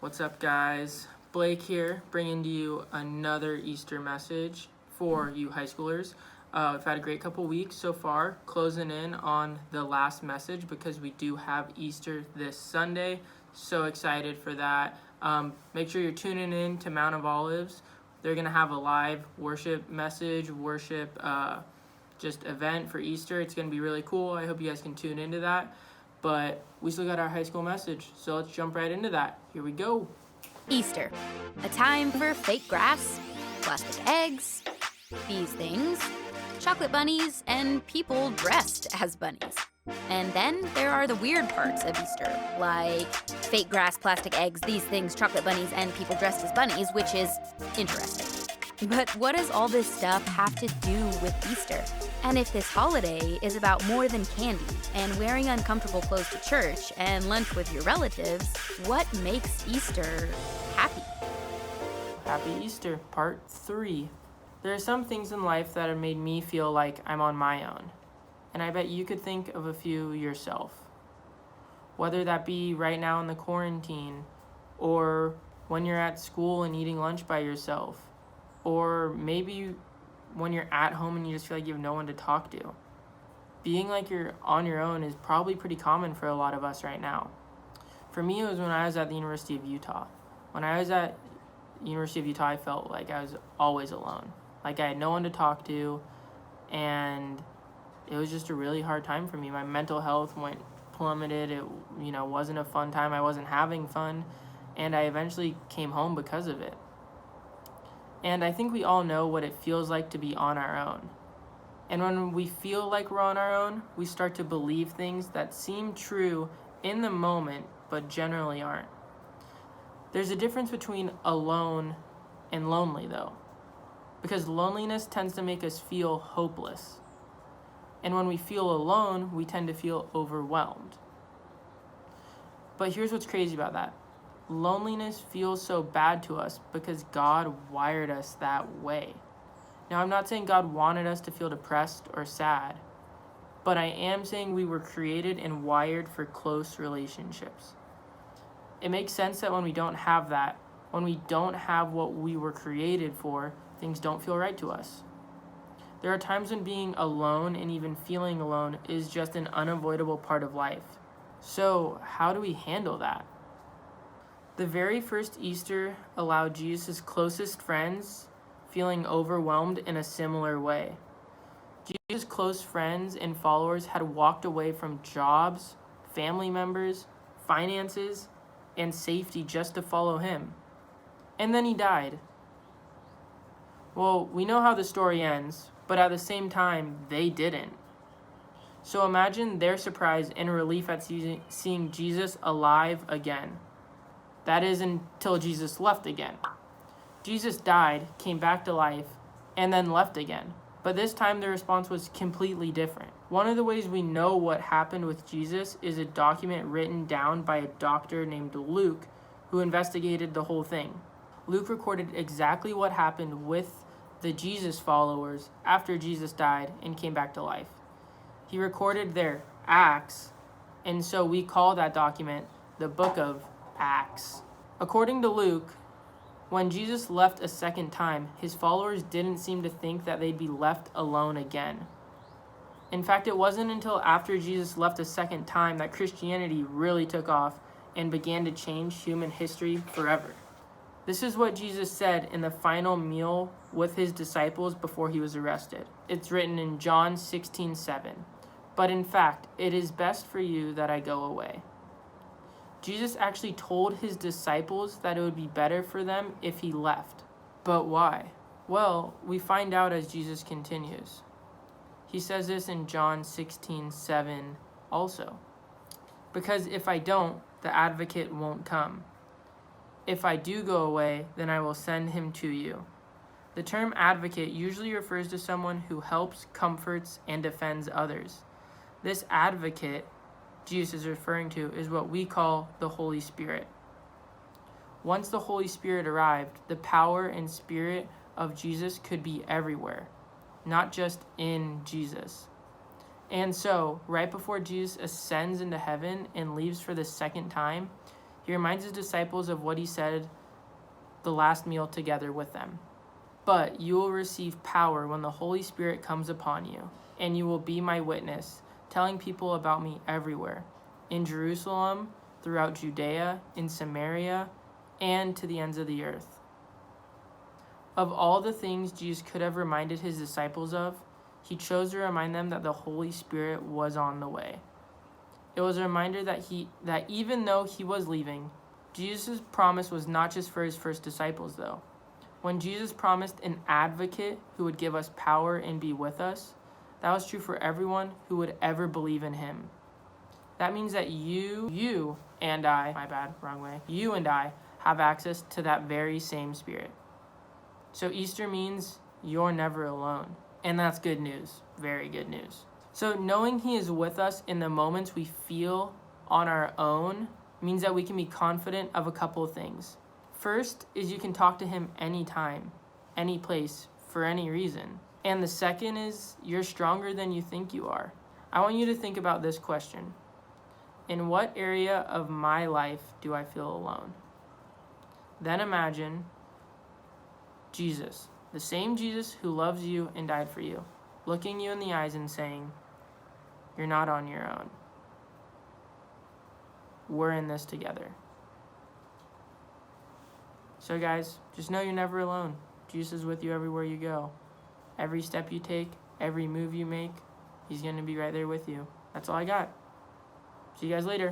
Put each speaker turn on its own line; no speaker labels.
What's up, guys? Blake here, bringing to you another Easter message for you high schoolers. We've had a great couple weeks so far, closing in on the last message because we do have Easter this Sunday. So excited for that. Make sure you're tuning in to Mount of Olives. They're going to have a live worship message, just event for Easter. It's going to be really cool. I hope you guys can tune into that. But we still got our high school message, so let's jump right into that. Here we go.
Easter, a time for fake grass, plastic eggs, these things, chocolate bunnies, and people dressed as bunnies. And then there are the weird parts of Easter, like fake grass, plastic eggs, these things, chocolate bunnies, and people dressed as bunnies, which is interesting. But what does all this stuff have to do with Easter? And if this holiday is about more than candy and wearing uncomfortable clothes to church and lunch with your relatives, what makes Easter happy?
Happy Easter, part 3. There are some things in life that have made me feel like I'm on my own. And I bet you could think of a few yourself. Whether that be right now in the quarantine, or when you're at school and eating lunch by yourself, or maybe when you're at home and you just feel like you have no one to talk to. Being like you're on your own is probably pretty common for a lot of us right now. For me, it was when I was at the University of Utah. When I was at University of Utah, I felt like I was always alone. Like I had no one to talk to, and it was just a really hard time for me. My mental health went plummeted. It wasn't a fun time. I wasn't having fun, and I eventually came home because of it. And I think we all know what it feels like to be on our own. And when we feel like we're on our own, we start to believe things that seem true in the moment, but generally aren't. There's a difference between alone and lonely, though, because loneliness tends to make us feel hopeless. And when we feel alone, we tend to feel overwhelmed. But here's what's crazy about that. Loneliness feels so bad to us because God wired us that way. Now, I'm not saying God wanted us to feel depressed or sad, but I am saying we were created and wired for close relationships. It makes sense that when we don't have that, when we don't have what we were created for, things don't feel right to us. There are times when being alone and even feeling alone is just an unavoidable part of life. So, how do we handle that? The very first Easter allowed Jesus' closest friends feeling overwhelmed in a similar way. Jesus' close friends and followers had walked away from jobs, family members, finances, and safety just to follow him. And then he died. Well, we know how the story ends, but at the same time, they didn't. So imagine their surprise and relief at seeing Jesus alive again. That is until Jesus left again. Jesus died, came back to life, and then left again. But this time the response was completely different. One of the ways we know what happened with Jesus is a document written down by a doctor named Luke who investigated the whole thing. Luke recorded exactly what happened with the Jesus followers after Jesus died and came back to life. He recorded their acts, and so we call that document the Book of Acts. According to Luke, when Jesus left a second time, his followers didn't seem to think that they'd be left alone again. In fact, it wasn't until after Jesus left a second time that Christianity really took off and began to change human history forever. This is what Jesus said in the final meal with his disciples before he was arrested. It's written in John 16:7. But in fact, it is best for you that I go away. Jesus actually told his disciples that it would be better for them if he left. But why? Well, we find out as Jesus continues. He says this in John 16:7 also. Because if I don't, the advocate won't come. If I do go away, then I will send him to you. The term advocate usually refers to someone who helps, comforts, and defends others. This advocate Jesus is referring to is what we call the Holy Spirit. Once the Holy Spirit arrived, the power and spirit of Jesus could be everywhere, not just in Jesus. And so, right before Jesus ascends into heaven and leaves for the second time, He reminds his disciples of what he said the last meal together with them. But you will receive power when the Holy Spirit comes upon you, and you will be my witness, telling people about me everywhere, in Jerusalem, throughout Judea, in Samaria, and to the ends of the earth. Of all the things Jesus could have reminded his disciples of, he chose to remind them that the Holy Spirit was on the way. It was a reminder that even though he was leaving, Jesus' promise was not just for his first disciples, though. When Jesus promised an advocate who would give us power and be with us, that was true for everyone who would ever believe in him. That means that you and I, my bad, wrong way, you and I have access to that very same Spirit. So Easter means you're never alone. And that's good news, very good news. So knowing he is with us in the moments we feel on our own means that we can be confident of a couple of things. First is you can talk to him anytime, any place, for any reason. And the second is you're stronger than you think you are. I want you to think about this question. In what area of my life do I feel alone? Then imagine Jesus, the same Jesus who loves you and died for you, looking you in the eyes and saying, you're not on your own. We're in this together. So guys, just know you're never alone. Jesus is with you everywhere you go. Every step you take, every move you make, he's going to be right there with you. That's all I got. See you guys later.